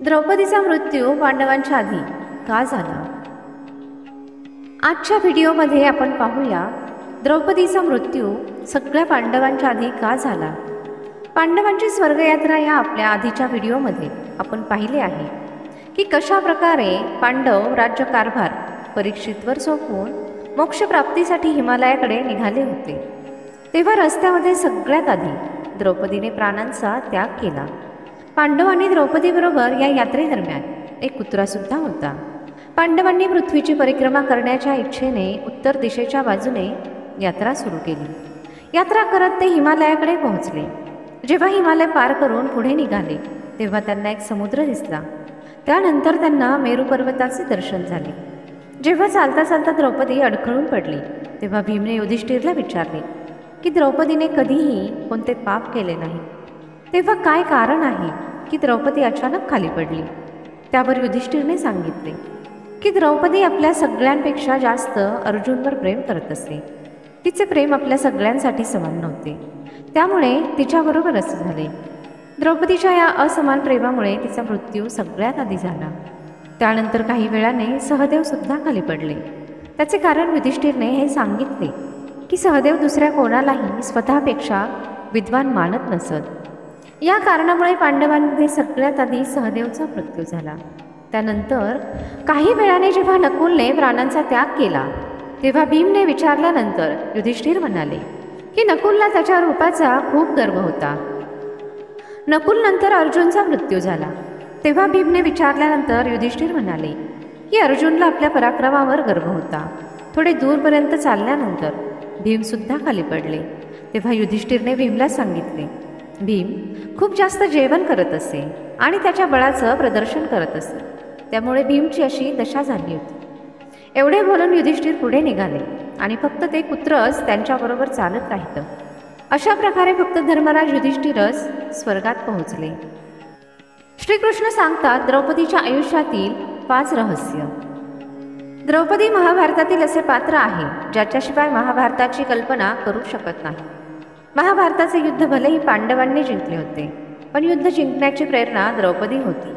द्रौपदीचा मृत्यू पांडवांच्या आधी का झाला? आजच्या व्हिडिओमध्ये आपण पाहूया द्रौपदीचा मृत्यू सगळ्या पांडवांच्या आधी का झाला. पांडवांची स्वर्गयात्रा या आपल्या आधीच्या व्हिडिओमध्ये आपण पाहिले आहे की कशा प्रकारे पांडव राज्यकारभार परीक्षितवर सोपवून मोक्षप्राप्तीसाठी हिमालयाकडे निघाले होते. तेव्हा रस्त्यामध्ये सगळ्यात आधी द्रौपदीने प्राणांचा त्याग केला. पांडवांनी द्रौपदीबरोबर या यात्रेदरम्यान एक कुत्रासुद्धा होता. पांडवांनी पृथ्वीची परिक्रमा करण्याच्या इच्छेने उत्तर दिशेच्या बाजूने यात्रा सुरू केली. यात्रा करत ते हिमालयाकडे पोहोचले. जेव्हा हिमालय पार करून पुढे निघाले तेव्हा त्यांना एक समुद्र दिसला. त्यानंतर त्यांना मेरू पर्वताचे दर्शन झाले. जेव्हा चालता चालता द्रौपदी अडखळून पडली तेव्हा भीमने युधिष्ठिरला विचारले की द्रौपदीने कधीही कोणते पाप केले नाही, तेव्हा काय कारण आहे की द्रौपदी अचानक खाली पडली. त्यावर युधिष्ठिरने सांगितले की द्रौपदी आपल्या सगळ्यांपेक्षा जास्त अर्जुनवर प्रेम करत असे. तिचे प्रेम आपल्या सगळ्यांसाठी समान नव्हते, त्यामुळे तिच्याबरोबर असे झाले. द्रौपदीच्या या असमान प्रेमामुळे तिचा मृत्यू सगळ्यात आधी झाला. त्यानंतर काही वेळाने सहदेव सुद्धा खाली पडले. त्याचे कारण युधिष्ठिरने हे सांगितले की सहदेव दुसऱ्या कोणालाही स्वतःपेक्षा विद्वान मानत नसत. या कारणामुळे पांडवांमध्ये सगळ्यात आधी सहदेवचा मृत्यू झाला. त्यानंतर काही वेळाने जेव्हा नकुलने प्राणांचा त्याग केला तेव्हा भीमने विचारल्यानंतर युधिष्ठिर म्हणाले की नकुलला त्याच्या रूपाचा खूप गर्व होता. नकुल नंतर अर्जुनचा मृत्यू झाला. तेव्हा भीमने विचारल्यानंतर युधिष्ठिर म्हणाले की अर्जुनला आपल्या पराक्रमावर गर्व होता. थोडे दूरपर्यंत चालल्यानंतर भीमसुद्धा खाली पडले. तेव्हा युधिष्ठिरने भीमला सांगितले, भीम खूप जास्त जेवण करत असे आणि त्याच्या बळाचं प्रदर्शन करत असे, त्यामुळे भीमची अशी दशा झाली होती. एवढे बोलून युधिष्ठिर पुढे निघाले आणि फक्त ते कुत्रच त्यांच्याबरोबर चालत राहिलं. अशा प्रकारे फक्त धर्मराज युधिष्ठिरच स्वर्गात पोहोचले. श्रीकृष्ण सांगतात द्रौपदीच्या आयुष्यातील 5 रहस्य. द्रौपदी महाभारतातील असे पात्र आहे ज्याच्याशिवाय महाभारताची कल्पना करू शकत नाही. महाभारताचे युद्ध भलेही पांडवांनी जिंकले होते, पण युद्ध जिंकण्याची प्रेरणा द्रौपदी होती.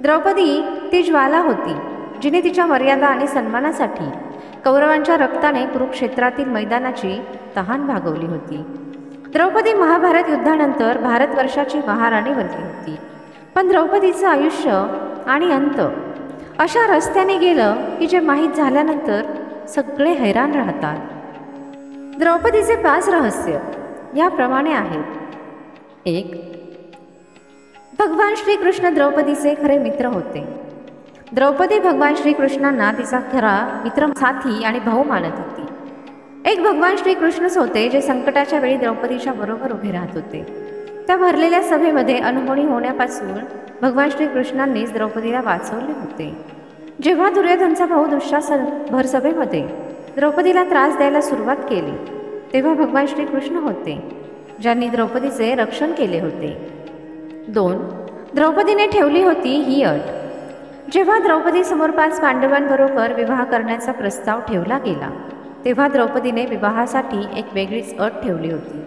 द्रौपदी ती ज्वाला होती जिने तिच्या मर्यादा आणि सन्मानासाठी कौरवांच्या रक्ताने कुरुक्षेत्रातील मैदानाची तहान भागवली होती. द्रौपदी महाभारत युद्धानंतर भारतवर्षाची महाराणी बनली होती. पण द्रौपदीचं आयुष्य आणि अंत अशा रस्त्याने गेलं की जे माहीत झाल्यानंतर सगळे हैराण राहतात. द्रौपदीचे 5 रहस्य याप्रमाणे आहेत. 1. भगवान श्रीकृष्ण द्रौपदीचे खरे मित्र होते. द्रौपदी भगवान श्रीकृष्णांना तिचा खरा मित्र, साथी आणि भाऊ मानत होती. एक भगवान श्रीकृष्णच होते जे संकटाच्या वेळी द्रौपदीच्या बरोबर उभे राहत होते. त्या भरलेल्या सभेमध्ये अनहोणी होण्यापासून भगवान श्रीकृष्णांनीच द्रौपदीला वाचवले होते. जेव्हा दुर्योधनचा भाऊ दुःशासन भर सभेमध्ये द्रौपदीला त्रास द्यायला सुरुवात केली तेव्हा भगवान श्रीकृष्ण होते ज्यांनी द्रौपदीचे रक्षण केले होते. 2. द्रौपदीने ठेवली होती ही अट. जेव्हा द्रौपदी समोर 5 पांडवांबरोबर विवाह करण्याचा प्रस्ताव ठेवला गेला तेव्हा द्रौपदीने विवाहासाठी एक वेगळीच अट ठेवली होती.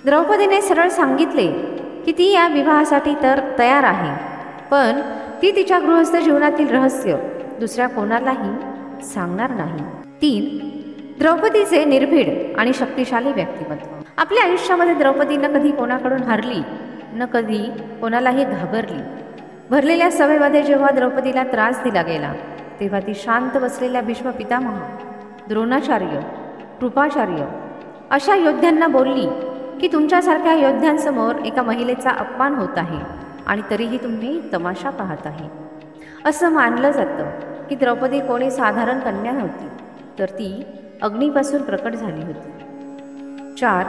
द्रौपदीने सरळ सांगितले की ती या विवाहासाठी तयार आहे, पण ती तिच्या गृहस्थ जीवनातील रहस्य दुसऱ्या कोणालाही सांगणार नाही. 3. द्रौपदीचे निर्भीड आणि शक्तिशाली व्यक्तिमत्व. आपल्या आयुष्यामध्ये द्रौपदी न कधी कोणाकडून हारली, न कधी कोणालाही घाबरली. भरलेल्या सभेमध्ये जेव्हा द्रौपदीला त्रास दिला गेला तेव्हा ती शांत बसलेल्या भीष्म पितामह, द्रोणाचार्य, कृपाचार्य अशा योद्ध्यांना बोलली की तुमच्यासारख्या योद्ध्यांसमोर एका महिलेचा अपमान होत आहे आणि तरीही तुम्ही तमाशा पाहत आहे. असं मानलं जातं की द्रौपदी कोणी साधारण कन्या नव्हती, तर ती अग्नीपासून प्रकट झाली होती. 4.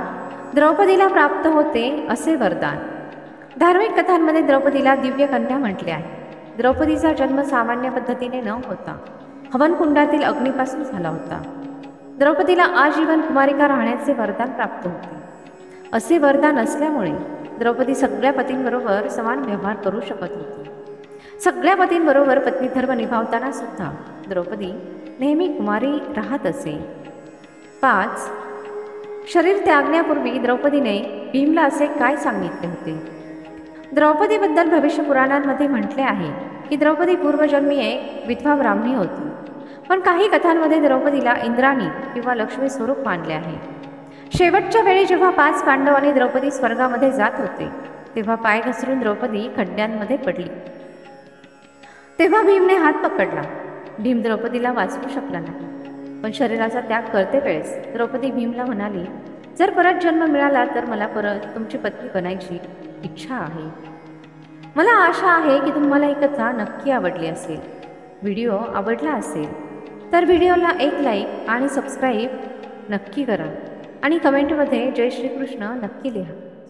द्रौपदीला प्राप्त होते असे वरदान. धार्मिक कथांमध्ये द्रौपदीला दिव्य कन्या म्हटले आहे. द्रौपदीचा जन्म सामान्य पद्धतीने न होता हवनकुंडातील अग्नीपासून झाला होता. द्रौपदीला आजीवन कुमारिका राहण्याचे वरदान प्राप्त होते. असे वरदान असल्यामुळे द्रौपदी सगळ्या पतींबरोबर समान व्यवहार करू शकत होती. सगळ्या पतींबरोबर पत्नीधर्म निभावताना सुद्धा द्रौपदी नेहमी कुमारी राहत असे. 5. शरीर त्यागण्यापूर्वी द्रौपदीने भीमला असे काय सांगितले होते. द्रौपदीबद्दल भविष्य पुराणांमध्ये म्हटले आहे की द्रौपदी पूर्वजन्मी एक विधवा ब्राह्मणी होती, पण काही कथांमध्ये द्रौपदीला इंद्राणी किंवा लक्ष्मी स्वरूप मानले आहे. शेवटच्या वेळी जेव्हा 5 पांडव आणि द्रौपदी स्वर्गामध्ये जात होते तेव्हा पाय घसरून द्रौपदी खड्ड्यांमध्ये पडली. तेव्हा भीमने हात पकडला. भीम द्रौपदीला वाचवू शकला नाही, पण शरीराचा त्याग करते वेळेस द्रौपदी भीमला म्हणाली, जर परत जन्म मिळाला तर मला परत तुमची पत्नी बनायची इच्छा आहे. मला आशा आहे की तुम्हाला ही कथा नक्की आवडली असेल. व्हिडिओ आवडला असेल तर व्हिडिओला एक लाईक आणि सबस्क्राईब नक्की करा आणि कमेंटमध्ये जय श्रीकृष्ण नक्की लिहा.